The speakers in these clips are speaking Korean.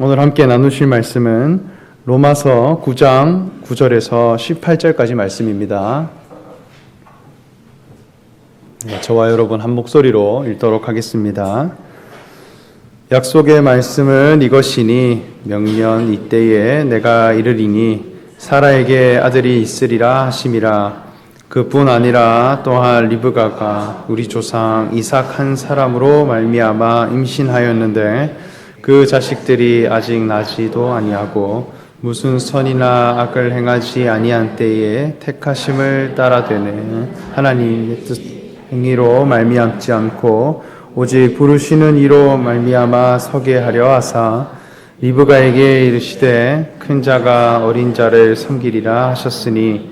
오늘 함께 나누실 말씀은 로마서 9장 9절에서 18절까지 말씀입니다. 저와 여러분 한 목소리로 읽도록 하겠습니다. 약속의 말씀은 이것이니 명년 이때에 내가 이르리니 사라에게 아들이 있으리라 하심이라. 그뿐 아니라 또한 리브가가 우리 조상 이삭 한 사람으로 말미암아 임신하였는데 그 자식들이 아직 나지도 아니하고 무슨 선이나 악을 행하지 아니한 때에 택하심을 따라 되네 하나님의 뜻 행위로 말미암지 않고 오직 부르시는 이로 말미암아 서게 하려 하사 리브가에게 이르시되 큰 자가 어린 자를 섬기리라 하셨으니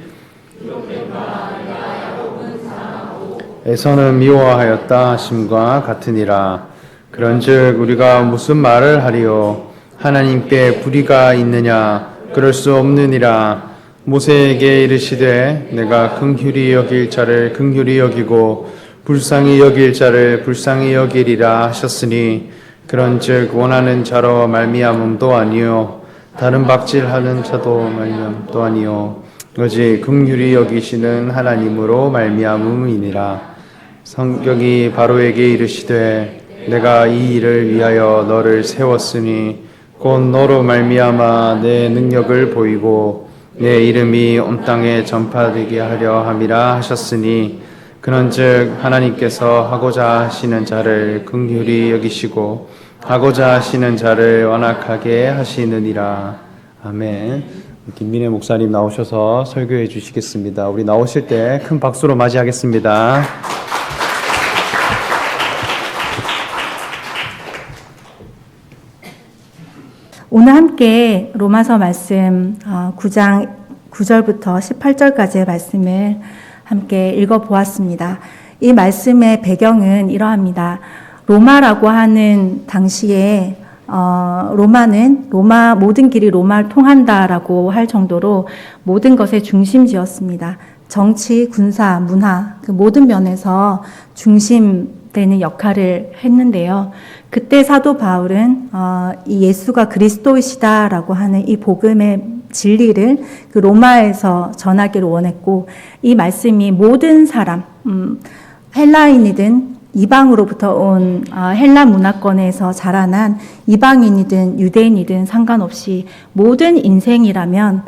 에서는 미워하였다 하심과 같으니라. 그런즉 우리가 무슨 말을 하리요? 하나님께 불의가 있느냐? 그럴 수 없느니라. 모세에게 이르시되 내가 긍휼히 여길 자를 긍휼히 여기고 불쌍히 여길 자를 불쌍히 여기리라 하셨으니 그런즉 원하는 자로 말미암음도 아니요 다른 박질하는 자도 말미암음도 아니요 오직 긍휼히 여기시는 하나님으로 말미암음이니라. 성경이 바로에게 이르시되 내가 이 일을 위하여 너를 세웠으니 곧 너로 말미암아 내 능력을 보이고 내 이름이 온 땅에 전파되게 하려 함이라 하셨으니 그런즉 하나님께서 하고자 하시는 자를 긍휼히 여기시고 하고자 하시는 자를 완악하게 하시느니라. 아멘. 김민혜 목사님 나오셔서 설교해 주시겠습니다. 우리 나오실 때 큰 박수로 맞이하겠습니다. 오늘 함께 로마서 말씀 9장 9절부터 18절까지의 말씀을 함께 읽어보았습니다. 이 말씀의 배경은 이러합니다. 로마라고 하는 당시에 로마는 모든 길이 로마를 통한다라고 할 정도로 모든 것의 중심지였습니다. 정치, 군사, 문화 그 모든 면에서 중심되는 역할을 했는데요. 그때 사도 바울은 이 예수가 그리스도이시다라고 하는 이 복음의 진리를 그 로마에서 전하기를 원했고 이 말씀이 모든 사람 헬라인이든 이방으로부터 온 헬라 문화권에서 자라난 이방인이든 유대인이든 상관없이 모든 인생이라면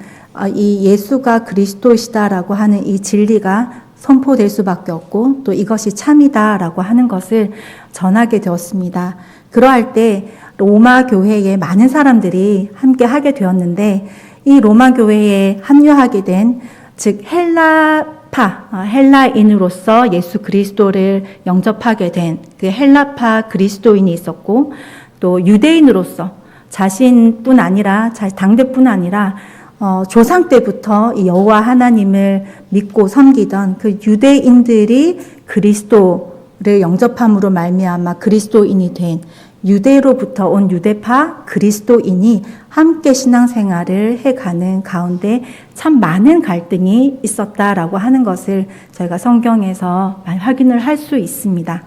이 예수가 그리스도이시다라고 하는 이 진리가 선포될 수밖에 없고 또 이것이 참이다라고 하는 것을 전하게 되었습니다. 그러할 때 로마 교회에 많은 사람들이 함께 하게 되었는데 이 로마 교회에 합류하게 된 즉 헬라인으로서 예수 그리스도를 영접하게 된 그 헬라파 그리스도인이 있었고 또 유대인으로서 자신뿐 아니라 당대뿐 아니라 조상 때부터 이 여호와 하나님을 믿고 섬기던 그 유대인들이 그리스도를 영접함으로 말미암아 그리스도인이 된 유대로부터 온 유대파 그리스도인이 함께 신앙생활을 해가는 가운데 참 많은 갈등이 있었다라고 하는 것을 저희가 성경에서 확인을 할 수 있습니다.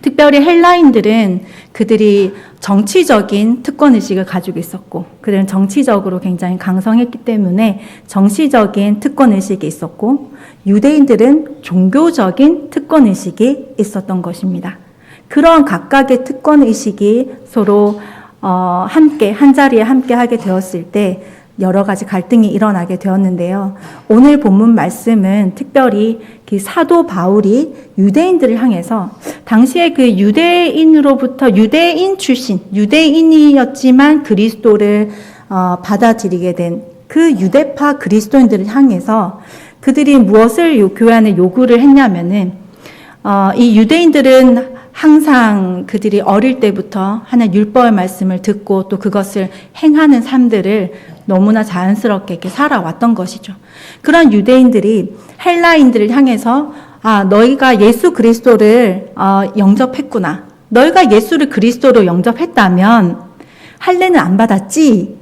특별히 헬라인들은 그들이 정치적인 특권의식을 가지고 있었고 그들은 정치적으로 굉장히 강성했기 때문에 정치적인 특권의식이 있었고 유대인들은 종교적인 특권의식이 있었던 것입니다. 그러한 각각의 특권의식이 서로 함께 한자리에 함께 하게 되었을 때 여러 가지 갈등이 일어나게 되었는데요. 오늘 본문 말씀은 특별히 그 사도 바울이 유대인들을 향해서 당시에 그 유대인으로부터 유대인 출신, 유대인이었지만 그리스도를 받아들이게 된 그 유대파 그리스도인들을 향해서 그들이 무엇을 교회 안에 요구를 했냐면은 이 유대인들은 항상 그들이 어릴 때부터 하나님 율법의 말씀을 듣고 또 그것을 행하는 삶들을 너무나 자연스럽게 이렇게 살아왔던 것이죠. 그런 유대인들이 헬라인들을 향해서 너희가 예수 그리스도를 영접했구나. 너희가 예수를 그리스도로 영접했다면 할례는 안 받았지?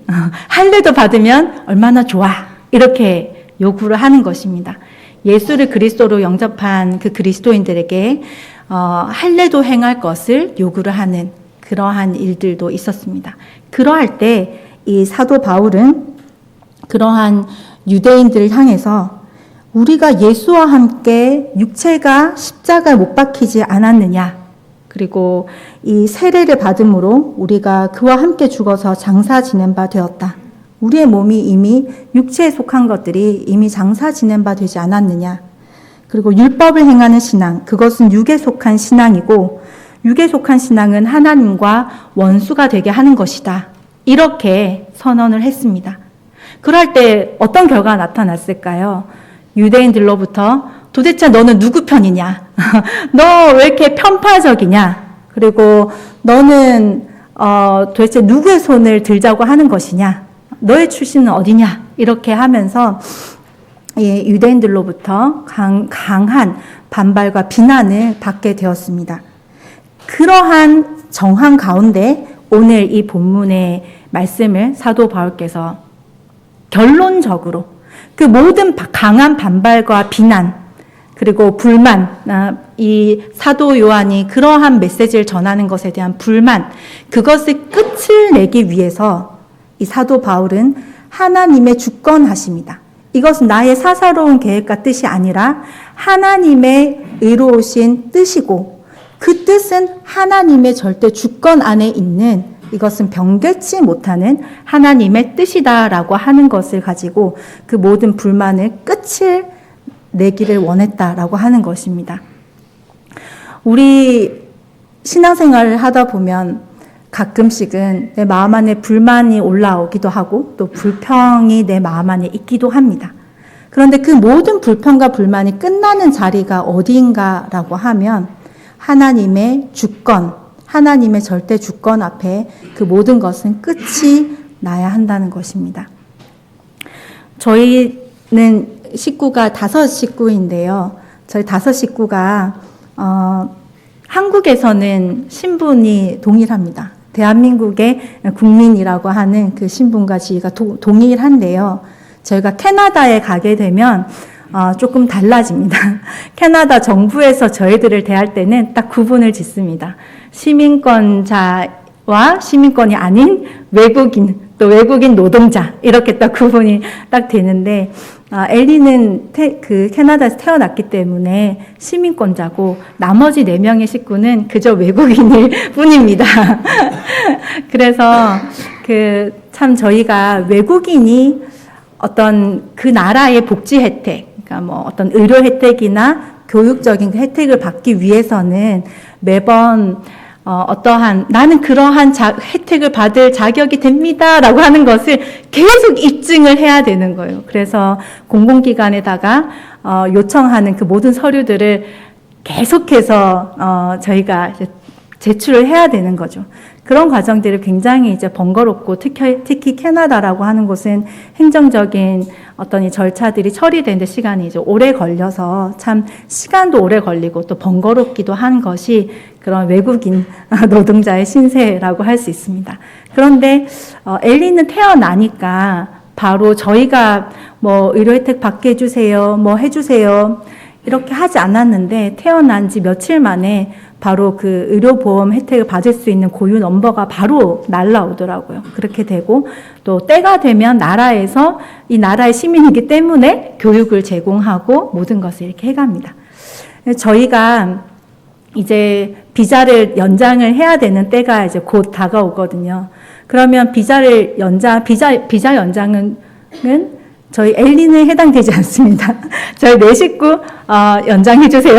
할례도 받으면 얼마나 좋아. 이렇게 요구를 하는 것입니다. 예수를 그리스도로 영접한 그 그리스도인들에게 할례도 행할 것을 요구를 하는 그 그러한 일들도 있었습니다. 그러할 때 이 사도 바울은 그러한 유대인들을 향해서 우리가 예수와 함께 육체가 십자가에 못 박히지 않았느냐, 그리고 이 세례를 받음으로 우리가 그와 함께 죽어서 장사 지낸 바 되었다. 우리의 몸이 이미 육체에 속한 것들이 이미 장사 지낸 바 되지 않았느냐. 그리고 율법을 행하는 신앙, 그것은 육에 속한 신앙이고 육에 속한 신앙은 하나님과 원수가 되게 하는 것이다. 이렇게 선언을 했습니다. 그럴 때 어떤 결과가 나타났을까요? 유대인들로부터 도대체 너는 누구 편이냐? 너 왜 이렇게 편파적이냐? 그리고 너는 도대체 누구의 손을 들자고 하는 것이냐? 너의 출신은 어디냐? 이렇게 하면서 유대인들로부터 강한 반발과 비난을 받게 되었습니다. 그러한 정황 가운데 오늘 이 본문의 말씀을 사도 바울께서 결론적으로 그 모든 강한 반발과 비난 그리고 불만, 이 사도 요한이 그러한 메시지를 전하는 것에 대한 불만, 그것을 끝을 내기 위해서 이 사도 바울은 하나님의 주권하심이다. 이것은 나의 사사로운 계획과 뜻이 아니라 하나님의 의로우신 뜻이고 그 뜻은 하나님의 절대 주권 안에 있는, 이것은 변개치 못하는 하나님의 뜻이다라고 하는 것을 가지고 그 모든 불만을 끝을 내기를 원했다라고 하는 것입니다. 우리 신앙생활을 하다 보면 가끔씩은 내 마음 안에 불만이 올라오기도 하고 또 불평이 내 마음 안에 있기도 합니다. 그런데 그 모든 불평과 불만이 끝나는 자리가 어디인가라고 하면 하나님의 주권, 하나님의 절대 주권 앞에 그 모든 것은 끝이 나야 한다는 것입니다. 저희는 식구가 5 식구인데요. 저희 5 식구가 한국에서는 신분이 동일합니다. 대한민국의 국민이라고 하는 그 신분과 지위가 동일한데요. 저희가 캐나다에 가게 되면 조금 달라집니다. 캐나다 정부에서 저희들을 대할 때는 딱 구분을 짓습니다. 시민권자와 시민권이 아닌 외국인, 또 외국인 노동자, 이렇게 딱 구분이 딱 되는데, 엘리는 그 캐나다에서 태어났기 때문에 시민권자고, 나머지 4명의 식구는 그저 외국인일 뿐입니다. 그래서 참 저희가 외국인이 어떤 그 나라의 복지 혜택, 그러니까 뭐 어떤 의료 혜택이나 교육적인 혜택을 받기 위해서는 매번 어떠한 나는 그러한 혜택을 받을 자격이 됩니다라고 하는 것을 계속 입증을 해야 되는 거예요. 그래서 공공기관에다가 요청하는 그 모든 서류들을 계속해서 저희가 이제 제출을 해야 되는 거죠. 그런 과정들이 굉장히 이제 번거롭고 특히 캐나다라고 하는 곳은 행정적인 어떤 이 절차들이 처리되는데 시간이 이제 오래 걸려서 참 시간도 오래 걸리고 또 번거롭기도 한 것이 그런 외국인 노동자의 신세라고 할 수 있습니다. 그런데 엘리는 태어나니까 바로 저희가 뭐 의료 혜택 받게 해주세요, 뭐 해주세요 이렇게 하지 않았는데 태어난 지 며칠 만에 바로 그 의료보험 혜택을 받을 수 있는 고유 넘버가 바로 날라오더라고요. 그렇게 되고 또 때가 되면 나라에서 이 나라의 시민이기 때문에 교육을 제공하고 모든 것을 이렇게 해갑니다. 저희가 이제 비자를 연장을 해야 되는 때가 이제 곧 다가오거든요. 그러면 비자 연장은 저희 엘리는 해당되지 않습니다. 저희 4 식구 연장해 주세요.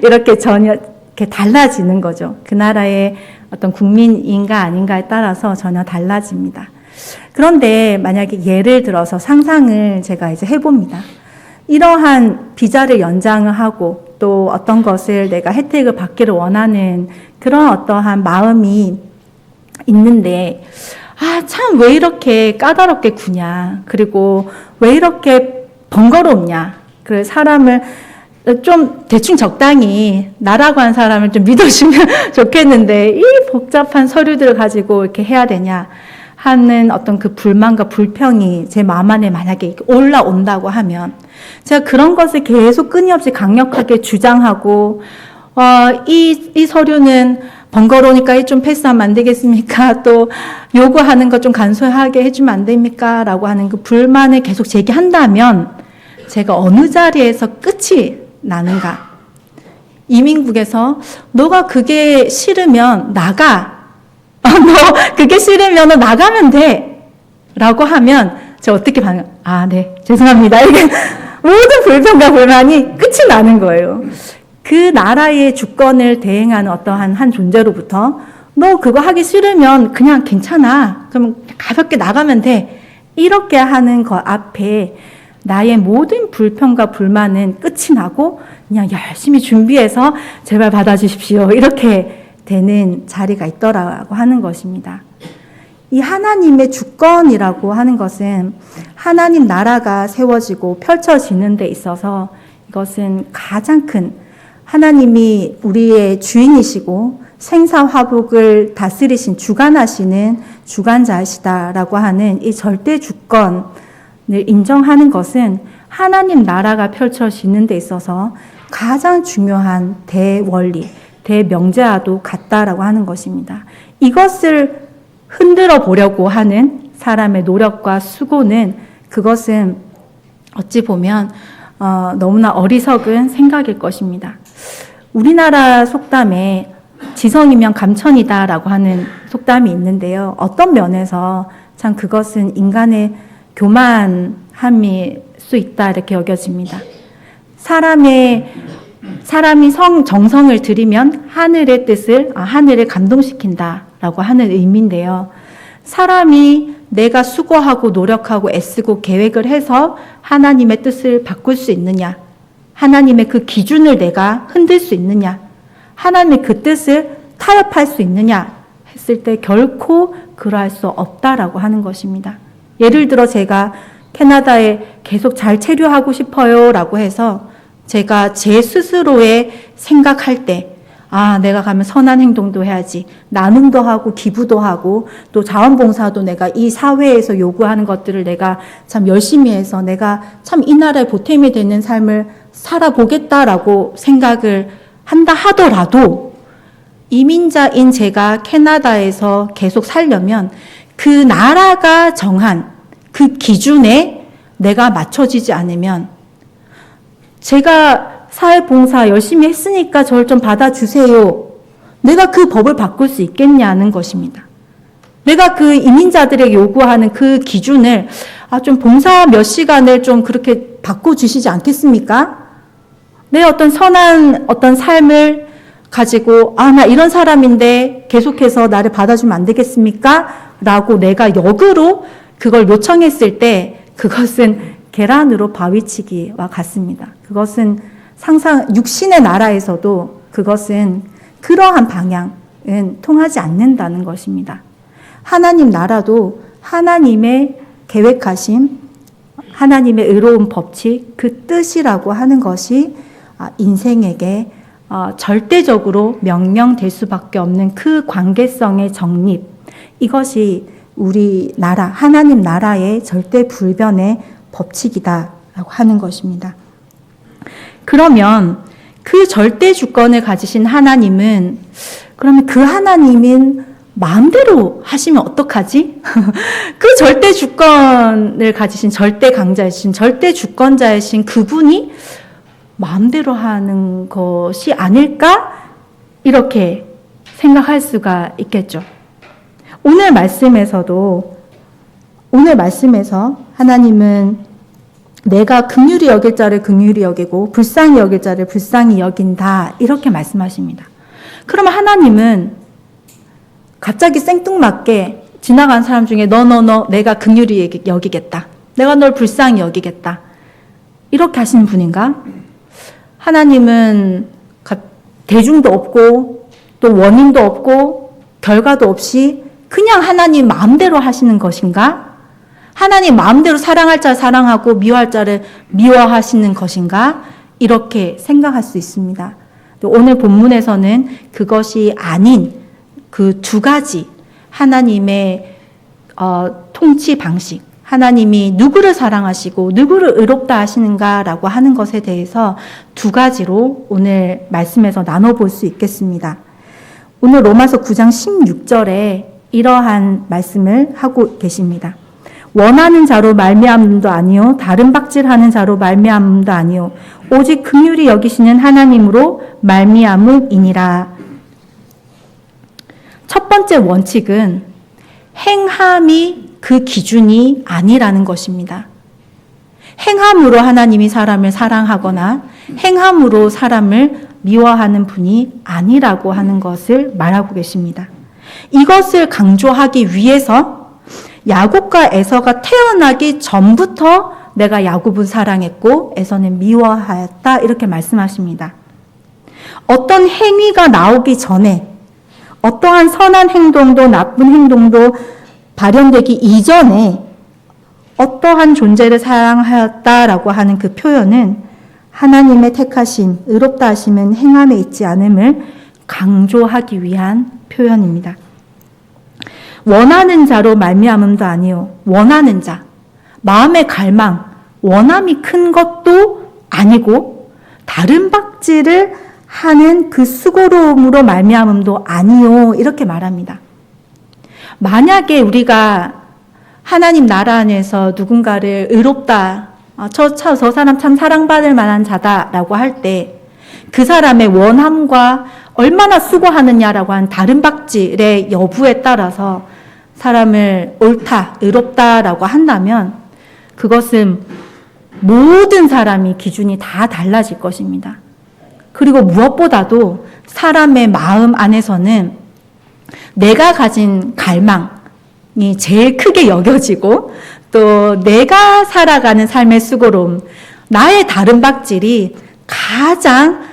이렇게 전혀 이렇게 달라지는 거죠. 그 나라의 어떤 국민인가 아닌가에 따라서 전혀 달라집니다. 그런데 만약에 예를 들어서 상상을 제가 이제 해봅니다. 이러한 비자를 연장을 하고 또 어떤 것을 내가 혜택을 받기를 원하는 그런 어떠한 마음이 있는데 참 왜 이렇게 까다롭게 구냐, 그리고 왜 이렇게 번거롭냐, 그래 사람을 좀 대충 적당히 나라고 한 사람을 좀 믿어주면 좋겠는데 이 복잡한 서류들을 가지고 이렇게 해야 되냐 하는 어떤 그 불만과 불평이 제 마음 안에 만약에 올라온다고 하면 제가 그런 것을 계속 끊임없이 강력하게 주장하고 이 서류는 번거로우니까 이 좀 패스하면 안 되겠습니까? 또 요구하는 거 좀 간소하게 해주면 안 됩니까? 라고 하는 그 불만을 계속 제기한다면 제가 어느 자리에서 끝이 나는가? 이민국에서 너가 그게 싫으면 나가. 너 그게 싫으면 너 나가면 돼. 라고 하면 제가 어떻게 반응? 아, 네. 죄송합니다. 이게 모든 불평과 불만이 끝이 나는 거예요. 그 나라의 주권을 대행하는 어떠한 한 존재로부터 너 그거 하기 싫으면 그냥 괜찮아. 그럼 가볍게 나가면 돼. 이렇게 하는 것 앞에 나의 모든 불평과 불만은 끝이 나고 그냥 열심히 준비해서 제발 받아주십시오. 이렇게 되는 자리가 있더라고 하는 것입니다. 이 하나님의 주권이라고 하는 것은 하나님 나라가 세워지고 펼쳐지는 데 있어서 이것은 가장 큰 하나님이 우리의 주인이시고 생사화복을 다스리신 주관하시는 주관자이시다라고 하는 이 절대 주권을 인정하는 것은 하나님 나라가 펼쳐지는 데 있어서 가장 중요한 대원리, 대명제와도 같다라고 하는 것입니다. 이것을 흔들어 보려고 하는 사람의 노력과 수고는 그것은 어찌 보면 너무나 어리석은 생각일 것입니다. 우리나라 속담에 지성이면 감천이다라고 하는 속담이 있는데요. 어떤 면에서 참 그것은 인간의 교만함일 수 있다 이렇게 여겨집니다. 사람이 정성을 들이면 하늘의 뜻을 하늘을 감동시킨다라고 하는 의미인데요. 사람이 내가 수고하고 노력하고 애쓰고 계획을 해서 하나님의 뜻을 바꿀 수 있느냐? 하나님의 그 기준을 내가 흔들 수 있느냐? 하나님의 그 뜻을 타협할 수 있느냐? 했을 때 결코 그러할 수 없다라고 하는 것입니다. 예를 들어 제가 캐나다에 계속 잘 체류하고 싶어요 라고 해서 제가 제 스스로의 생각할 때 내가 가면 선한 행동도 해야지. 나눔도 하고 기부도 하고 또 자원봉사도 내가 이 사회에서 요구하는 것들을 내가 참 열심히 해서 내가 참 이 나라에 보탬이 되는 삶을 살아보겠다라고 생각을 한다 하더라도 이민자인 제가 캐나다에서 계속 살려면 그 나라가 정한 그 기준에 내가 맞춰지지 않으면 제가 사회봉사 열심히 했으니까 저를 좀 받아주세요. 내가 그 법을 바꿀 수 있겠냐는 것입니다. 내가 그 이민자들에게 요구하는 그 기준을 좀 봉사 몇 시간을 좀 그렇게 바꿔주시지 않겠습니까? 내 어떤 선한 어떤 삶을 가지고 나 이런 사람인데 계속해서 나를 받아주면 안 되겠습니까? 라고 내가 역으로 그걸 요청했을 때 그것은 계란으로 바위치기와 같습니다. 그것은 육신의 나라에서도 그것은 그러한 방향은 통하지 않는다는 것입니다. 하나님 나라도 하나님의 계획하심, 하나님의 의로운 법칙, 그 뜻이라고 하는 것이 인생에게 절대적으로 명령될 수밖에 없는 그 관계성의 정립, 이것이 우리 나라, 하나님 나라의 절대 불변의 법칙이다라고 하는 것입니다. 그러면 그 절대 주권을 가지신 하나님은 그러면 그 하나님은 마음대로 하시면 어떡하지? 그 절대 주권을 가지신 절대 강자이신 절대 주권자이신 그분이 마음대로 하는 것이 아닐까? 이렇게 생각할 수가 있겠죠. 오늘 말씀에서 하나님은 내가 긍휼히 여길 자를 긍휼히 여기고 불쌍히 여길 자를 불쌍히 여긴다 이렇게 말씀하십니다. 그러면 하나님은 갑자기 생뚱맞게 지나간 사람 중에 너 내가 긍휼히 여기겠다. 내가 널 불쌍히 여기겠다. 이렇게 하시는 분인가? 하나님은 대중도 없고 또 원인도 없고 결과도 없이 그냥 하나님 마음대로 하시는 것인가? 하나님 마음대로 사랑할 자를 사랑하고 미워할 자를 미워하시는 것인가? 이렇게 생각할 수 있습니다. 오늘 본문에서는 그것이 아닌 그 두 가지 하나님의 통치 방식, 하나님이 누구를 사랑하시고 누구를 의롭다 하시는가라고 하는 것에 대해서 두 가지로 오늘 말씀에서 나눠볼 수 있겠습니다. 오늘 로마서 9장 16절에 이러한 말씀을 하고 계십니다. 원하는 자로 말미암음도 아니요 다른 박질하는 자로 말미암음도 아니요 오직 긍휼히 여기시는 하나님으로 말미암음이니라. 첫 번째 원칙은 행함이 그 기준이 아니라는 것입니다. 행함으로 하나님이 사람을 사랑하거나 행함으로 사람을 미워하는 분이 아니라고 하는 것을 말하고 계십니다. 이것을 강조하기 위해서 야곱과 에서가 태어나기 전부터 내가 야곱은 사랑했고 에서는 미워하였다 이렇게 말씀하십니다. 어떤 행위가 나오기 전에 어떠한 선한 행동도 나쁜 행동도 발현되기 이전에 어떠한 존재를 사랑하였다라고 하는 그 표현은 하나님의 택하신 의롭다 하심은 행함에 있지 않음을 강조하기 위한 표현입니다. 원하는 자로 말미암음도 아니요 원하는 자, 마음의 갈망, 원함이 큰 것도 아니고 다른 박질을 하는 그 수고로움으로 말미암음도 아니요 이렇게 말합니다. 만약에 우리가 하나님 나라 안에서 누군가를 의롭다, 저 사람 참 사랑받을 만한 자다라고 할 때 그 사람의 원함과 얼마나 수고하느냐라고 하는 다른 박질의 여부에 따라서 사람을 옳다, 의롭다라고 한다면 그것은 모든 사람이 기준이 다 달라질 것입니다. 그리고 무엇보다도 사람의 마음 안에서는 내가 가진 갈망이 제일 크게 여겨지고 또 내가 살아가는 삶의 수고로움, 나의 다른 박질이 가장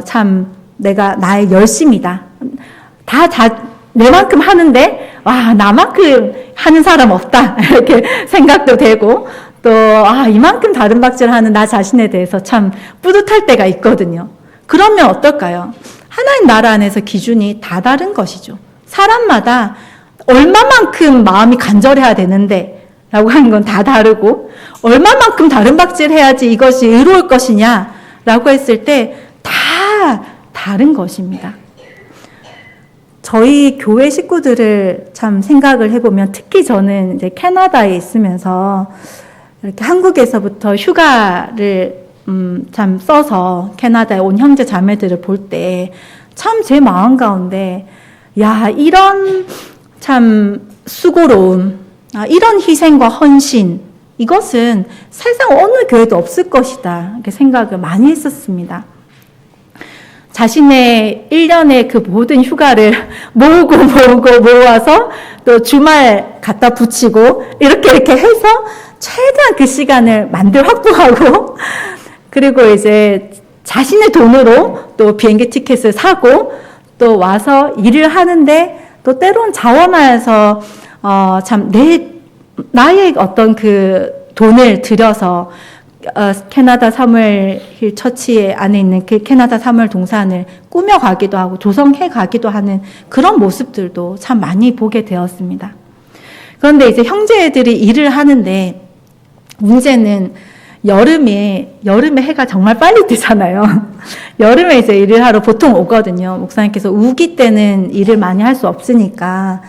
참 내가 나의 열심이다. 내만큼 하는데 와 나만큼 하는 사람 없다 이렇게 생각도 되고 또 이만큼 다른 박질하는 나 자신에 대해서 참 뿌듯할 때가 있거든요. 그러면 어떨까요? 하나님 나라 안에서 기준이 다 다른 것이죠. 사람마다 얼마만큼 마음이 간절해야 되는데 라고 하는 건 다 다르고 얼마만큼 다른 박질 해야지 이것이 의로울 것이냐 라고 했을 때 다 다른 것입니다. 저희 교회 식구들을 참 생각을 해보면 특히 저는 이제 캐나다에 있으면서 이렇게 한국에서부터 휴가를 참 써서 캐나다에 온 형제 자매들을 볼 때 참 제 마음 가운데 이런 참 수고로움, 이런 희생과 헌신 이것은 세상 어느 교회도 없을 것이다 이렇게 생각을 많이 했었습니다. 자신의 1년의 그 모든 휴가를 모아서 또 주말 갖다 붙이고 이렇게 해서 최대한 그 시간을 확보하고 그리고 이제 자신의 돈으로 또 비행기 티켓을 사고 또 와서 일을 하는데 또 때론 자원하여서 참 나의 어떤 그 돈을 들여서 캐나다 사무엘 힐 처치 안에 있는 그 캐나다 사무엘 동산을 꾸며가기도 하고 조성해가기도 하는 그런 모습들도 참 많이 보게 되었습니다. 그런데 이제 형제들이 일을 하는데 문제는 여름에 해가 정말 빨리 뜨잖아요. 여름에 이제 일을 하러 보통 오거든요. 목사님께서 우기 때는 일을 많이 할 수 없으니까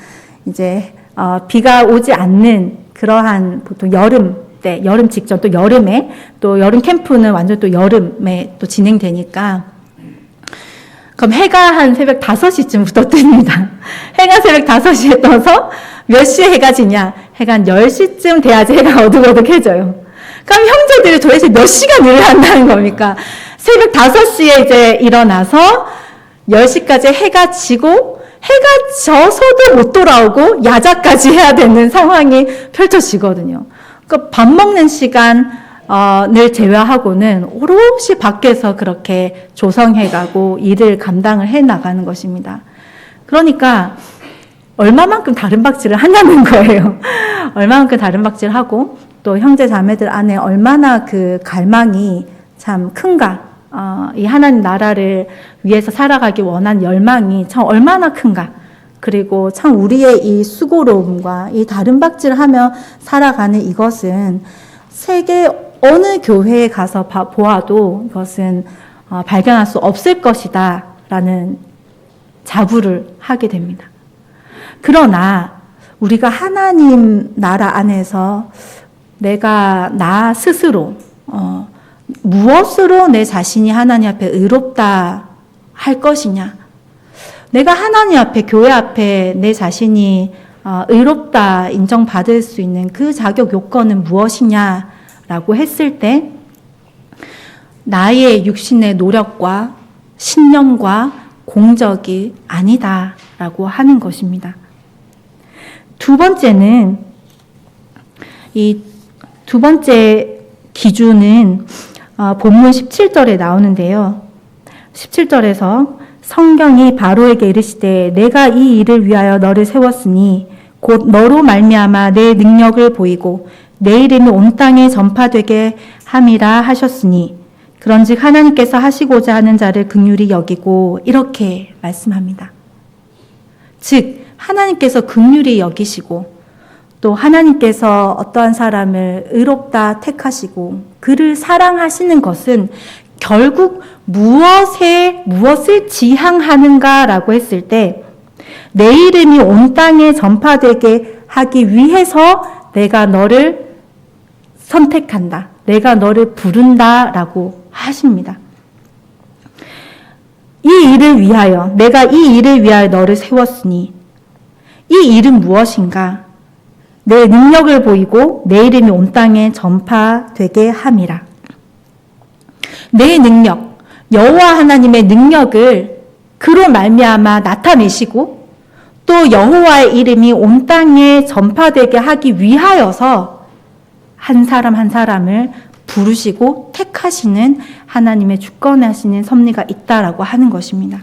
이제 비가 오지 않는 그러한 보통 여름 때, 여름 직전 또 여름에 또 여름 캠프는 완전 또 여름에 또 진행되니까 그럼 해가 한 새벽 5시쯤부터 뜹니다. 해가 새벽 5시에 떠서 몇 시에 해가 지냐? 해가 한 10시쯤 돼야지 해가 어둑어둑해져요. 그럼 형제들이 도대체 몇 시간 일을 한다는 겁니까? 새벽 5시에 이제 일어나서 10시까지 해가 지고 해가 져서도 못 돌아오고 야자까지 해야 되는 상황이 펼쳐지거든요. 그러니까 밥 먹는 시간을 제외하고는 오롯이 밖에서 그렇게 조성해가고 일을 감당을 해나가는 것입니다. 그러니까 얼마만큼 다른 박질을 하냐는 거예요. 얼마만큼 다른 박질을 하고 또 형제 자매들 안에 얼마나 그 갈망이 참 큰가, 이 하나님 나라를 위해서 살아가기 원하는 열망이 참 얼마나 큰가. 그리고 참 우리의 이 수고로움과 이 다른 박질하며 살아가는 이것은 세계 어느 교회에 가서 보아도 이것은 발견할 수 없을 것이다 라는 자부를 하게 됩니다. 그러나 우리가 하나님 나라 안에서 내가 나 스스로 무엇으로 내 자신이 하나님 앞에 의롭다 할 것이냐, 내가 하나님 앞에, 교회 앞에 내 자신이 의롭다 인정받을 수 있는 그 자격 요건은 무엇이냐라고 했을 때 나의 육신의 노력과 신념과 공적이 아니다라고 하는 것입니다. 두 번째는, 이 두 번째 기준은 본문 17절에 나오는데요. 17절에서 성경이 바로에게 이르시되 내가 이 일을 위하여 너를 세웠으니 곧 너로 말미암아 내 능력을 보이고 내 이름이 온 땅에 전파되게 함이라 하셨으니 그런즉 하나님께서 하시고자 하는 자를 긍휼히 여기고, 이렇게 말씀합니다. 즉 하나님께서 긍휼히 여기시고 또 하나님께서 어떠한 사람을 의롭다 택하시고 그를 사랑하시는 것은 결국 무엇을 지향하는가라고 했을 때 내 이름이 온 땅에 전파되게 하기 위해서 내가 너를 선택한다, 내가 너를 부른다라고 하십니다. 이 일을 위하여, 내가 이 일을 위하여 너를 세웠으니, 이 일은 무엇인가? 내 능력을 보이고 내 이름이 온 땅에 전파되게 함이라. 내 능력, 여호와 하나님의 능력을 그로 말미암아 나타내시고 또 여호와의 이름이 온 땅에 전파되게 하기 위하여서 한 사람 한 사람을 부르시고 택하시는 하나님의 주권하시는 섭리가 있다라고 하는 것입니다.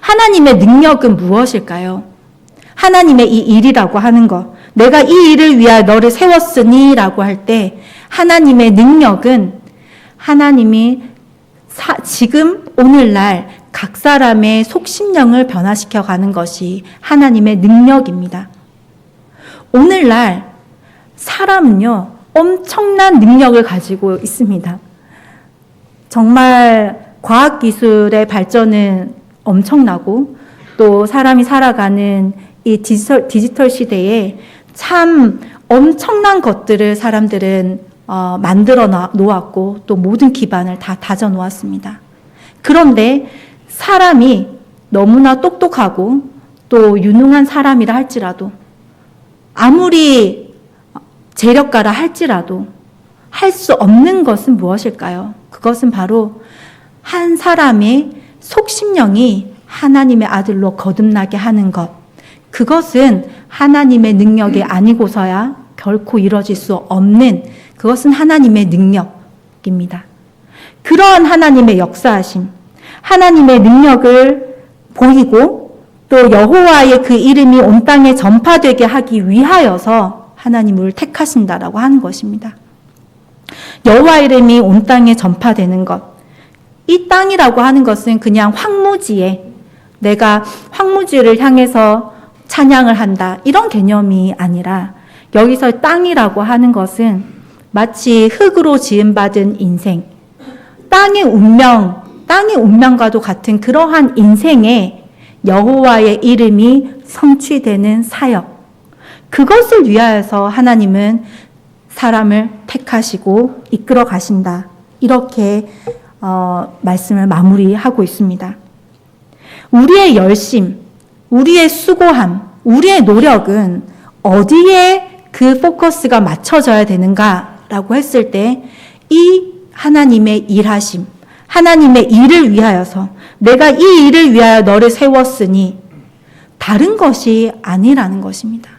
하나님의 능력은 무엇일까요? 하나님의 이 일이라고 하는 것, 내가 이 일을 위하여 너를 세웠으니 라고 할 때 하나님의 능력은 하나님이 지금 오늘날 각 사람의 속심령을 변화시켜 가는 것이 하나님의 능력입니다. 오늘날 사람은요, 엄청난 능력을 가지고 있습니다. 정말 과학기술의 발전은 엄청나고 또 사람이 살아가는 이 디지털 시대에 참 엄청난 것들을 사람들은 만들어 놓았고 또 모든 기반을 다 다져 놓았습니다. 그런데 사람이 너무나 똑똑하고 또 유능한 사람이라 할지라도, 아무리 재력가라 할지라도 할 수 없는 것은 무엇일까요? 그것은 바로 한 사람의 속심령이 하나님의 아들로 거듭나게 하는 것. 그것은 하나님의 능력이 아니고서야 결코 이루어질 수 없는, 그것은 하나님의 능력입니다. 그러한 하나님의 역사하심, 하나님의 능력을 보이고 또 여호와의 그 이름이 온 땅에 전파되게 하기 위하여서 하나님을 택하신다라고 하는 것입니다. 여호와 이름이 온 땅에 전파되는 것, 이 땅이라고 하는 것은 그냥 황무지에 내가 황무지를 향해서 찬양을 한다, 이런 개념이 아니라 여기서 땅이라고 하는 것은 마치 흙으로 지음받은 인생, 땅의 운명과도 같은 그러한 인생에 여호와의 이름이 성취되는 사역, 그것을 위하여서 하나님은 사람을 택하시고 이끌어 가신다, 이렇게 말씀을 마무리하고 있습니다. 우리의 열심, 우리의 수고함, 우리의 노력은 어디에 그 포커스가 맞춰져야 되는가라고 했을 때 이 하나님의 일하심, 하나님의 일을 위하여서 내가 이 일을 위하여 너를 세웠으니 다른 것이 아니라는 것입니다.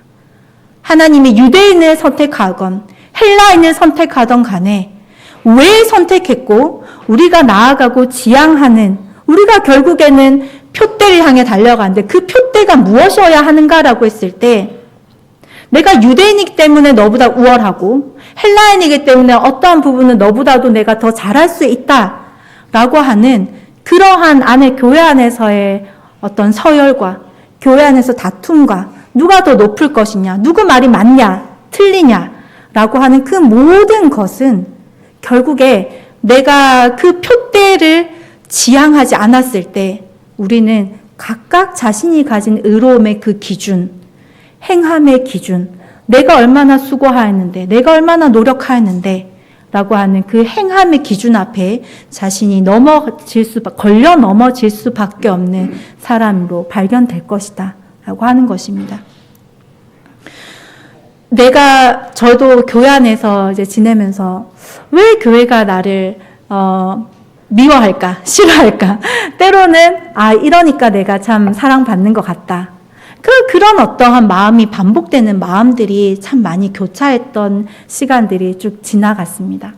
하나님이 유대인을 선택하건 헬라인을 선택하던 간에 왜 선택했고 우리가 나아가고 지향하는, 우리가 결국에는 표대를 향해 달려가는데 그 표대가 무엇이어야 하는가라고 했을 때 내가 유대인이기 때문에 너보다 우월하고 헬라인이기 때문에 어떠한 부분은 너보다도 내가 더 잘할 수 있다라고 하는 그러한 교회 안에서의 어떤 서열과 교회 안에서 다툼과 누가 더 높을 것이냐, 누구 말이 맞냐, 틀리냐라고 하는 그 모든 것은 결국에 내가 그 표대를 지향하지 않았을 때 우리는 각각 자신이 가진 의로움의 그 기준, 행함의 기준, 내가 얼마나 수고하였는데, 내가 얼마나 노력하였는데, 라고 하는 그 행함의 기준 앞에 자신이 걸려 넘어질 수밖에 없는 사람으로 발견될 것이다. 라고 하는 것입니다. 저도 교회 안에서 이제 지내면서 왜 교회가 나를, 미워할까? 싫어할까? 때로는, 이러니까 내가 참 사랑받는 것 같다. 그런 어떠한 마음이 반복되는 마음들이 참 많이 교차했던 시간들이 쭉 지나갔습니다.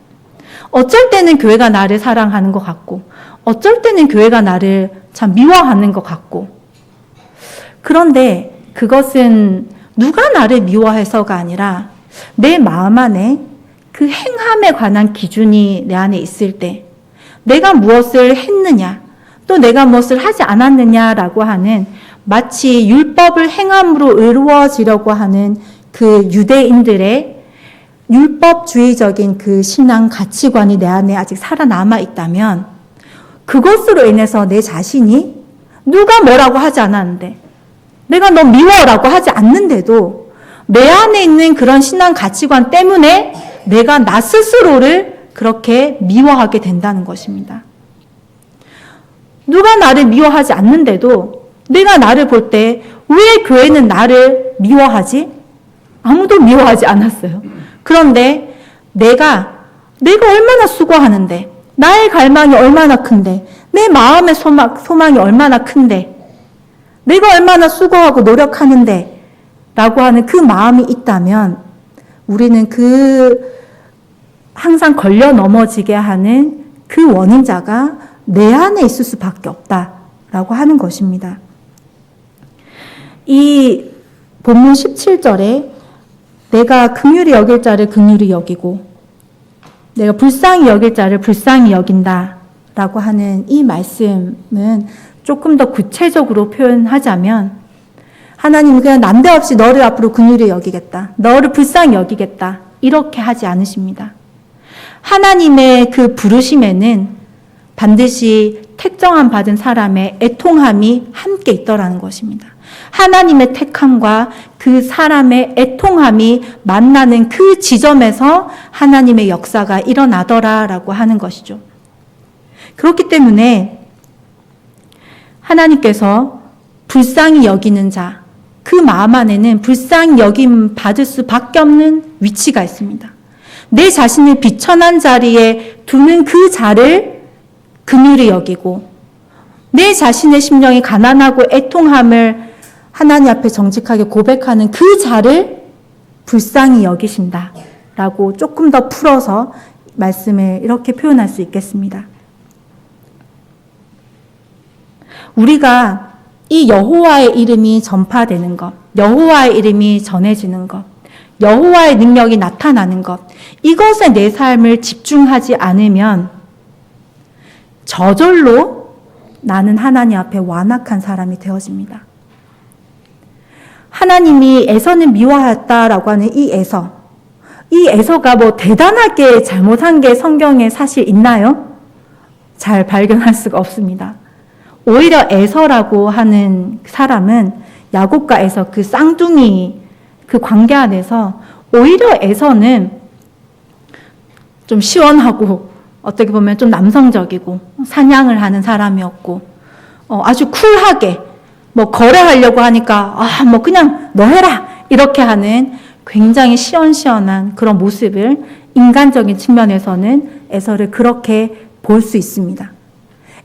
어쩔 때는 교회가 나를 사랑하는 것 같고, 어쩔 때는 교회가 나를 참 미워하는 것 같고, 그런데 그것은 누가 나를 미워해서가 아니라 내 마음 안에 그 행함에 관한 기준이 내 안에 있을 때 내가 무엇을 했느냐, 또 내가 무엇을 하지 않았느냐라고 하는 마치 율법을 행함으로 이루어지려고 하는 그 유대인들의 율법주의적인 그 신앙 가치관이 내 안에 아직 살아남아 있다면 그것으로 인해서 내 자신이 누가 뭐라고 하지 않았는데 내가 너 미워라고 하지 않는데도 내 안에 있는 그런 신앙 가치관 때문에 내가 나 스스로를 그렇게 미워하게 된다는 것입니다. 누가 나를 미워하지 않는데도 내가 나를 볼 때 왜 교회는 나를 미워하지? 아무도 미워하지 않았어요. 그런데 내가 얼마나 수고하는데, 나의 갈망이 얼마나 큰데, 내 마음의 소망이 얼마나 큰데, 내가 얼마나 수고하고 노력하는데 라고 하는 그 마음이 있다면 우리는 항상 걸려 넘어지게 하는 그 원인자가 내 안에 있을 수밖에 없다라고 하는 것입니다. 이 본문 17절에 내가 긍휼히 여길 자를 긍휼히 여기고 내가 불쌍히 여길 자를 불쌍히 여긴다라고 하는 이 말씀은 조금 더 구체적으로 표현하자면 하나님은 그냥 난데없이 너를 앞으로 긍휼히 여기겠다, 너를 불쌍히 여기겠다 이렇게 하지 않으십니다. 하나님의 그 부르심에는 반드시 택정함 받은 사람의 애통함이 함께 있더라는 것입니다. 하나님의 택함과 그 사람의 애통함이 만나는 그 지점에서 하나님의 역사가 일어나더라라고 하는 것이죠. 그렇기 때문에 하나님께서 불쌍히 여기는 자, 그 마음 안에는 불쌍히 여김 받을 수밖에 없는 위치가 있습니다. 내 자신을 비천한 자리에 두는 그 자를 긍휼히 여기고 내 자신의 심령이 가난하고 애통함을 하나님 앞에 정직하게 고백하는 그 자를 불쌍히 여기신다라고 조금 더 풀어서 말씀을 이렇게 표현할 수 있겠습니다. 우리가 이 여호와의 이름이 전파되는 것, 여호와의 이름이 전해지는 것, 여호와의 능력이 나타나는 것, 이것에 내 삶을 집중하지 않으면 저절로 나는 하나님 앞에 완악한 사람이 되어집니다. 하나님이 에서는 미워하였다라고 하는 이 에서가 뭐 대단하게 잘못한 게 성경에 사실 있나요? 잘 발견할 수가 없습니다. 오히려 에서라고 하는 사람은 야곱과 에서 그 쌍둥이 그 관계 안에서 오히려 에서는 좀 시원하고 어떻게 보면 좀 남성적이고 사냥을 하는 사람이었고 아주 쿨하게 뭐 거래하려고 하니까 뭐 그냥 너 해라 이렇게 하는 굉장히 시원시원한 그런 모습을 인간적인 측면에서는 에서를 그렇게 볼 수 있습니다.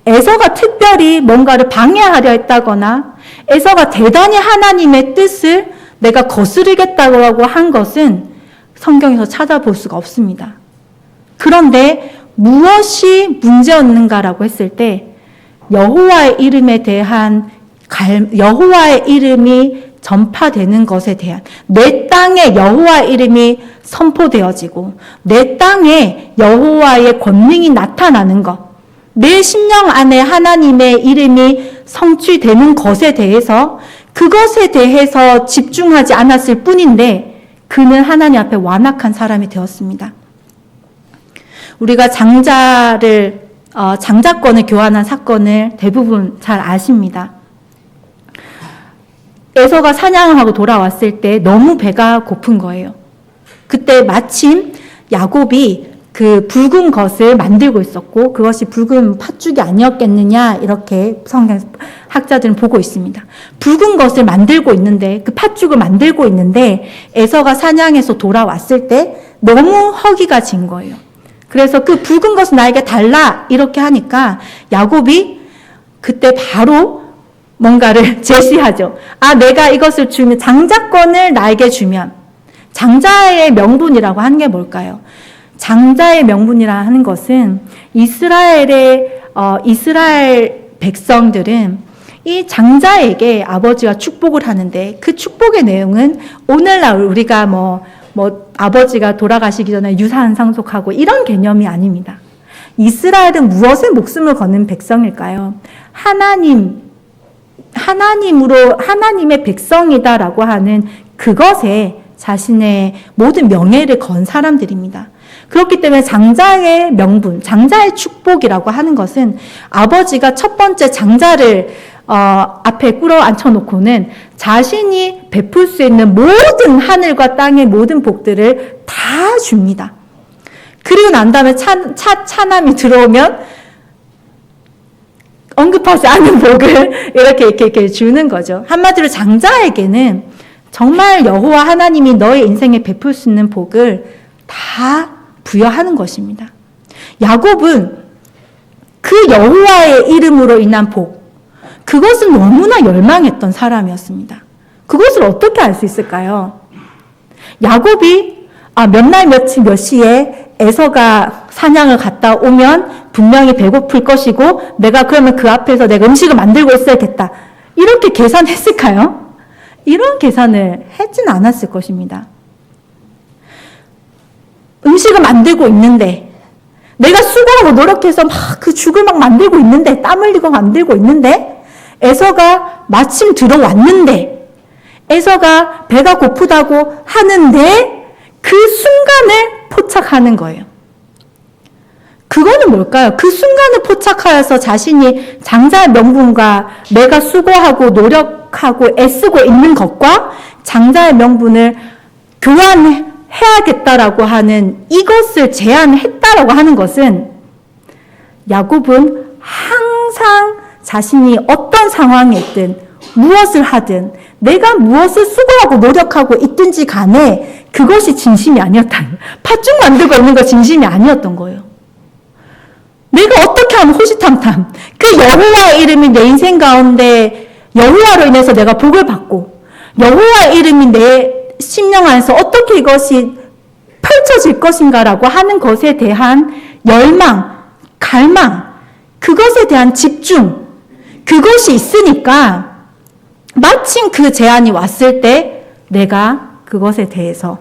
에서가 특별히 뭔가를 방해하려 했다거나 에서가 대단히 하나님의 뜻을 내가 거스르겠다고 한 것은 성경에서 찾아볼 수가 없습니다. 그런데 무엇이 문제였는가라고 했을 때 여호와의 이름에 대한 여호와의 이름이 전파되는 것에 대한 내 땅에 여호와의 이름이 선포되어지고 내 땅에 여호와의 권능이 나타나는 것, 내 심령 안에 하나님의 이름이 성취되는 것에 대해서 그것에 대해서 집중하지 않았을 뿐인데 그는 하나님 앞에 완악한 사람이 되었습니다. 우리가 장자권을 교환한 사건을 대부분 잘 아십니다. 에서가 사냥을 하고 돌아왔을 때 너무 배가 고픈 거예요. 그때 마침 야곱이 그 붉은 것을 만들고 있었고 그것이 붉은 팥죽이 아니었겠느냐 이렇게 성경 학자들은 보고 있습니다. 붉은 것을 만들고 있는데 그 팥죽을 만들고 있는데 에서가 사냥해서 돌아왔을 때 너무 허기가 진 거예요. 그래서 그 붉은 것을 나에게 달라 이렇게 하니까 야곱이 그때 바로 뭔가를 제시하죠. 아, 내가 이것을 주면 장자권을 나에게 주면 장자의 명분이라고 하는 게 뭘까요? 장자의 명분이라 하는 것은 이스라엘 백성들은 이 장자에게 아버지가 축복을 하는데 그 축복의 내용은 오늘날 우리가 뭐 아버지가 돌아가시기 전에 유산 상속하고 이런 개념이 아닙니다. 이스라엘은 무엇에 목숨을 거는 백성일까요? 하나님의 백성이다라고 하는 그것에 자신의 모든 명예를 건 사람들입니다. 그렇기 때문에 장자의 명분, 장자의 축복이라고 하는 것은 아버지가 첫 번째 장자를 앞에 끌어앉혀 놓고는 자신이 베풀 수 있는 모든 하늘과 땅의 모든 복들을 다 줍니다. 그리고 난 다음에 차남이 들어오면 언급하지 않은 복을 이렇게 주는 거죠. 한마디로 장자에게는 정말 여호와 하나님이 너의 인생에 베풀 수 있는 복을 다 부여하는 것입니다. 야곱은 그 여호와의 이름으로 인한 복, 그것은 너무나 열망했던 사람이었습니다. 그것을 어떻게 알 수 있을까요? 야곱이 몇 날 며칠 몇 시에 에서가 사냥을 갔다 오면 분명히 배고플 것이고 내가 그러면 그 앞에서 내가 음식을 만들고 있어야겠다. 이렇게 계산했을까요? 이런 계산을 하진 않았을 것입니다. 음식을 만들고 있는데 내가 수고하고 노력해서 막 그 죽을 막 만들고 있는데 땀 흘리고 만들고 있는데 에서가 마침 들어왔는데 에서가 배가 고프다고 하는데 그 순간을 포착하는 거예요. 그거는 뭘까요? 그 순간을 포착하여서 자신이 장자의 명분과 내가 수고하고 노력하고 애쓰고 있는 것과 장자의 명분을 교환해야겠다라고 하는 이것을 제안했다라고 하는 것은 야곱은 항상 자신이 어떤 상황에 있든 무엇을 하든 내가 무엇을 수고하고 노력하고 있든지 간에 그것이 진심이 아니었다. 팥죽 만들고 있는 거 진심이 아니었던 거예요. 내가 어떻게 하면 호시탐탐 그 여호와의 이름이 내 인생 가운데 여호와로 인해서 내가 복을 받고 여호와의 이름이 내 심령 안에서 어떻게 이것이 펼쳐질 것인가라고 하는 것에 대한 열망, 갈망, 그것에 대한 집중, 그것이 있으니까 마침 그 제안이 왔을 때 내가 그것에 대해서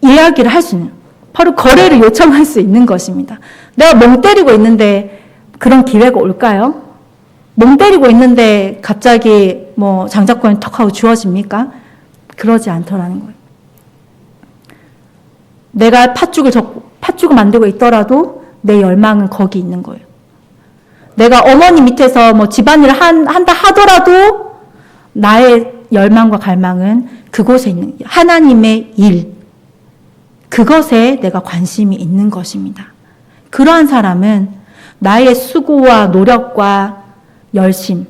이야기를 할 수 있는, 바로 거래를 요청할 수 있는 것입니다. 내가 멍 때리고 있는데 그런 기회가 올까요? 멍 때리고 있는데 갑자기 장자권이 턱 하고 주어집니까? 그러지 않더라는 거예요. 내가 팥죽을 만들고 있더라도 내 열망은 거기 있는 거예요. 내가 어머니 밑에서 집안일을 한다 하더라도 나의 열망과 갈망은 그곳에 있는 거예요. 하나님의 일, 그것에 내가 관심이 있는 것입니다. 그러한 사람은 나의 수고와 노력과 열심,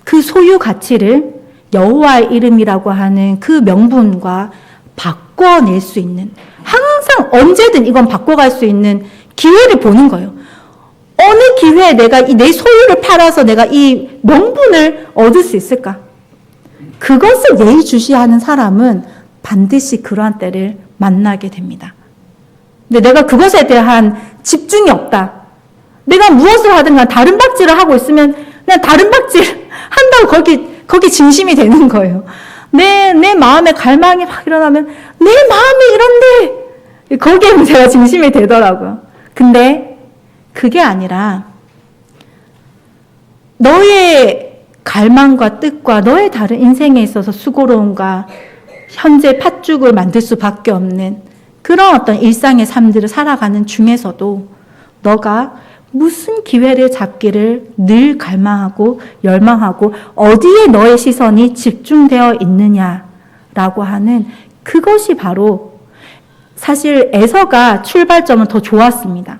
그 소유 가치를 여호와의 이름이라고 하는 그 명분과 바꿔낼 수 있는, 항상 언제든 이건 바꿔갈 수 있는 기회를 보는 거예요. 어느 기회에 내가 내 소유를 팔아서 내가 이 명분을 얻을 수 있을까? 그것을 예의주시하는 사람은 반드시 그러한 때를 만나게 됩니다. 근데 내가 그것에 대한 집중이 없다. 내가 무엇을 하든 간 다른 박질을 하고 있으면 그냥 다른 박질 한다고 거기 진심이 되는 거예요. 내 마음에 갈망이 막 일어나면 내 마음이 이런데 거기에 제가 진심이 되더라고요. 근데 그게 아니라 너의 갈망과 뜻과 너의 다른 인생에 있어서 수고로움과 현재 팥죽을 만들 수밖에 없는 그런 어떤 일상의 삶들을 살아가는 중에서도 너가 무슨 기회를 잡기를 늘 갈망하고 열망하고 어디에 너의 시선이 집중되어 있느냐라고 하는 그것이 바로 사실 에서가 출발점은 더 좋았습니다.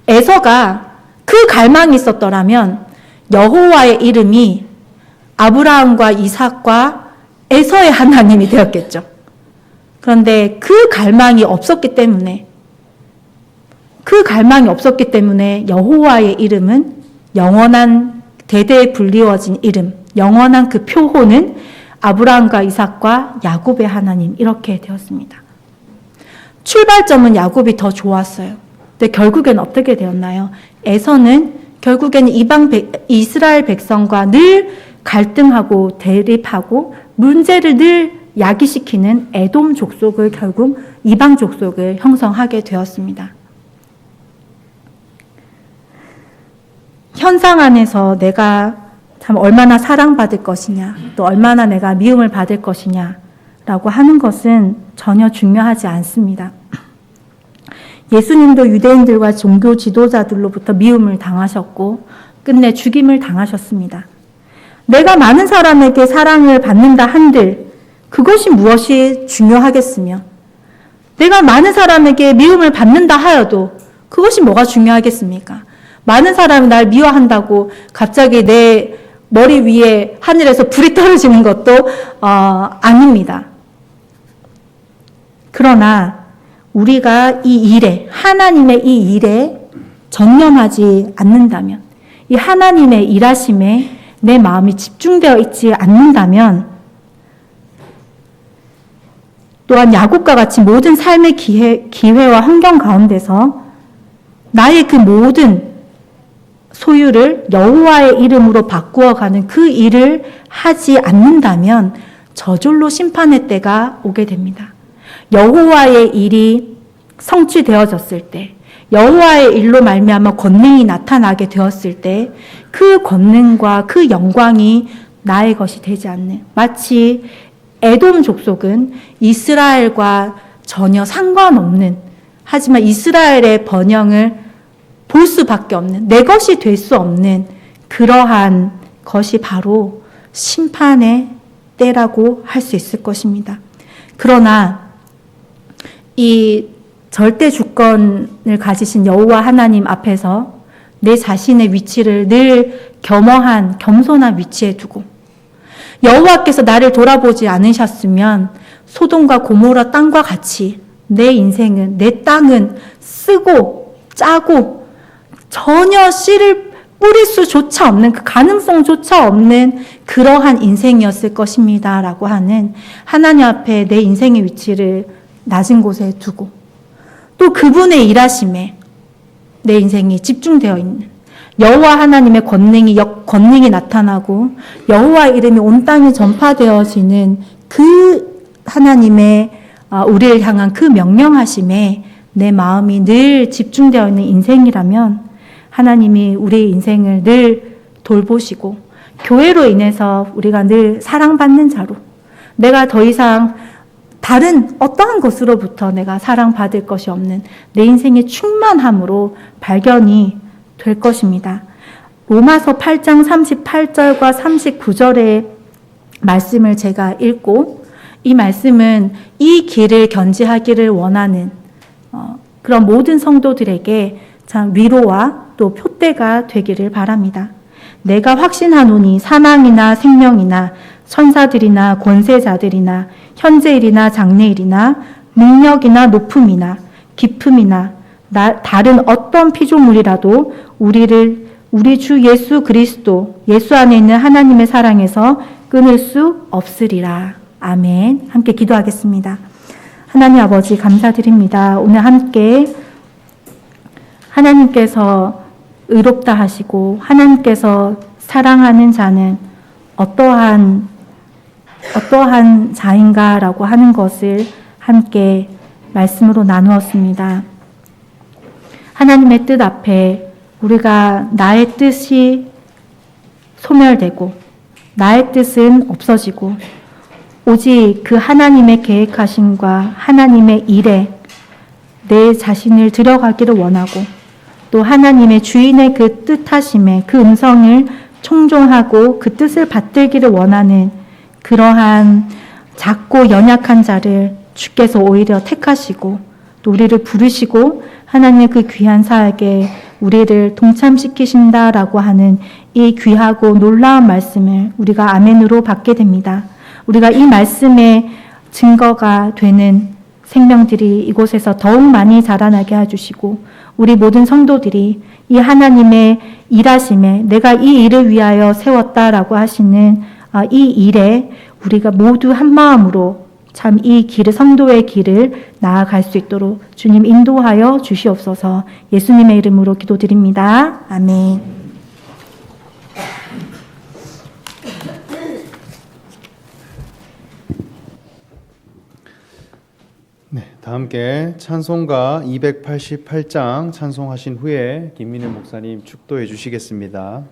에서가 그 갈망이 있었더라면 여호와의 이름이 아브라함과 이삭과 에서의 하나님이 되었겠죠. 그런데 그 갈망이 없었기 때문에 여호와의 이름은 영원한 대대에 불리워진 이름, 영원한 그 표호는 아브라함과 이삭과 야곱의 하나님 이렇게 되었습니다. 출발점은 야곱이 더 좋았어요. 근데 결국엔 어떻게 되었나요? 에서는 결국에는 이스라엘 백성과 늘 갈등하고 대립하고 문제를 늘 야기시키는 에돔 족속을 결국 이방 족속을 형성하게 되었습니다. 현상 안에서 내가 참 얼마나 사랑받을 것이냐, 또 얼마나 내가 미움을 받을 것이냐라고 하는 것은 전혀 중요하지 않습니다. 예수님도 유대인들과 종교 지도자들로부터 미움을 당하셨고 끝내 죽임을 당하셨습니다. 내가 많은 사람에게 사랑을 받는다 한들 그것이 무엇이 중요하겠으며 내가 많은 사람에게 미움을 받는다 하여도 그것이 뭐가 중요하겠습니까? 많은 사람이 날 미워한다고 갑자기 내 머리 위에 하늘에서 불이 떨어지는 것도 아닙니다. 그러나 우리가 이 일에, 하나님의 이 일에 전념하지 않는다면, 이 하나님의 일하심에 내 마음이 집중되어 있지 않는다면, 또한 야곱과 같이 모든 삶의 기회와 환경 가운데서 나의 그 모든 소유를 여호와의 이름으로 바꾸어가는 그 일을 하지 않는다면 저절로 심판의 때가 오게 됩니다. 여호와의 일이 성취되어졌을 때, 여호와의 일로 말미암아 권능이 나타나게 되었을 때 그 권능과 그 영광이 나의 것이 되지 않는, 마치 에돔 족속은 이스라엘과 전혀 상관없는, 하지만 이스라엘의 번영을 볼 수밖에 없는, 내 것이 될 수 없는 그러한 것이 바로 심판의 때라고 할 수 있을 것입니다. 그러나 이 절대 주권을 가지신 여호와 하나님 앞에서 내 자신의 위치를 늘 겸허한 겸손한 위치에 두고 여호와께서 나를 돌아보지 않으셨으면 소돔과 고모라 땅과 같이 내 인생은, 내 땅은 쓰고 짜고 전혀 씨를 뿌릴 수조차 없는, 그 가능성조차 없는 그러한 인생이었을 것입니다 라고 하는 하나님 앞에 내 인생의 위치를 낮은 곳에 두고 또 그분의 일하심에 내 인생이 집중되어 있는, 여호와 하나님의 권능이 나타나고 여호와 이름이 온 땅에 전파되어지는 그 하나님의 우리를 향한 그 명령하심에 내 마음이 늘 집중되어 있는 인생이라면 하나님이 우리의 인생을 늘 돌보시고 교회로 인해서 우리가 늘 사랑받는 자로, 내가 더 이상 다른 어떠한 것으로부터 내가 사랑받을 것이 없는 내 인생의 충만함으로 발견이 될 것입니다. 로마서 8장 38절과 39절의 말씀을 제가 읽고, 이 말씀은 이 길을 견지하기를 원하는 그런 모든 성도들에게 참 위로와 또 표대가 되기를 바랍니다. 내가 확신하노니 사망이나 생명이나 천사들이나 권세자들이나 현재일이나 장래일이나 능력이나 높음이나 깊음이나 다른 어떤 피조물이라도 우리 주 예수 그리스도, 예수 안에 있는 하나님의 사랑에서 끊을 수 없으리라. 아멘. 함께 기도하겠습니다. 하나님 아버지 감사드립니다. 오늘 함께 하나님께서 의롭다 하시고 하나님께서 사랑하는 자는 어떠한 자인가라고 하는 것을 함께 말씀으로 나누었습니다. 하나님의 뜻 앞에 우리가 나의 뜻이 소멸되고 나의 뜻은 없어지고 오직 그 하나님의 계획하심과 하나님의 일에 내 자신을 들여가기를 원하고 또 하나님의 주인의 그 뜻하심에 그 음성을 청종하고 그 뜻을 받들기를 원하는 그러한 작고 연약한 자를 주께서 오히려 택하시고 또 우리를 부르시고 하나님의 그 귀한 사역에 우리를 동참시키신다라고 하는 이 귀하고 놀라운 말씀을 우리가 아멘으로 받게 됩니다. 우리가 이 말씀의 증거가 되는 생명들이 이곳에서 더욱 많이 자라나게 해주시고 우리 모든 성도들이 이 하나님의 일하심에 내가 이 일을 위하여 세웠다라고 하시는 이 일에 우리가 모두 한 마음으로 참 이 길을 성도의 길을 나아갈 수 있도록 주님 인도하여 주시옵소서. 예수님의 이름으로 기도드립니다. 아멘. 네, 다 함께 찬송가 288장 찬송하신 후에 김민우 목사님 축도해 주시겠습니다.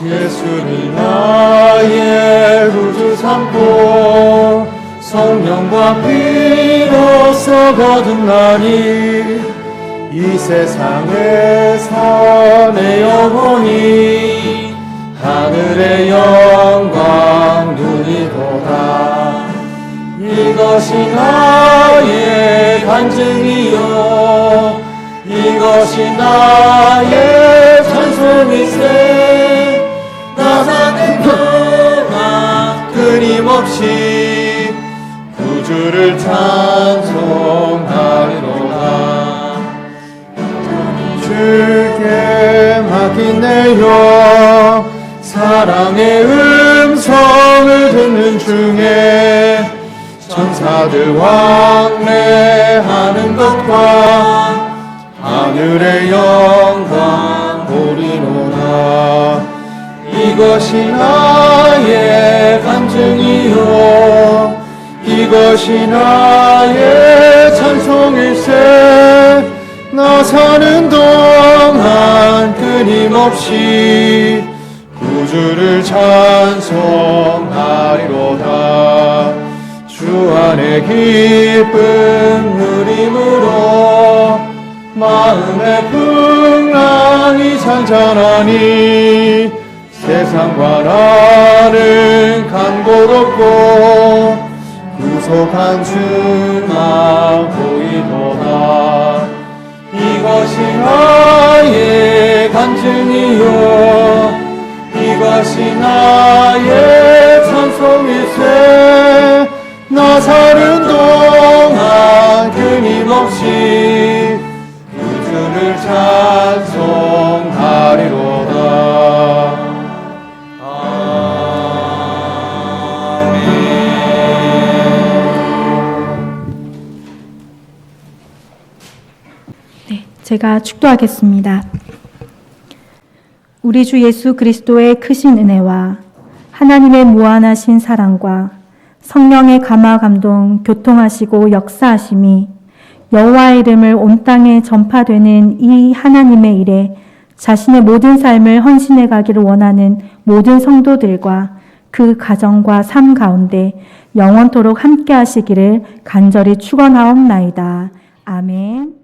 예수를 나의 구주 삼고 성령과 피로써 거듭나니 이 세상에서 내 영혼이 하늘의 영광 누리도다. 이것이 나의 간증이요 이것이 나의 찬송일세. 나 사는 동안 끊임없이 구주를 찬송하리로다. 주께 맡긴 내 영 사랑의 음성을 듣는 중에 천사들 왕래하는 것과 하늘의 영광 보리노라. 이것이 나의 간증이요 이것이 나의 찬송일세. 나 사는 동안 끊임없이 구주를 찬송하리로다. 주 안에 기쁨 누림으로 마음의 풍랑이 잔잔하니 세상과 나는 간고롭고 구속한 주만 보이도다. 이것이 나의 간증이요 이것이 나의 찬송일세. 나 사는 동안 끊임없이 구주를 찬송하리로다. 제가 축도하겠습니다. 우리 주 예수 그리스도의 크신 은혜와 하나님의 무한하신 사랑과 성령의 감화 감동 교통하시고 역사하심이 여호와의 이름을 온 땅에 전파되는 이 하나님의 일에 자신의 모든 삶을 헌신해 가기를 원하는 모든 성도들과 그 가정과 삶 가운데 영원토록 함께 하시기를 간절히 축원하옵나이다. 아멘.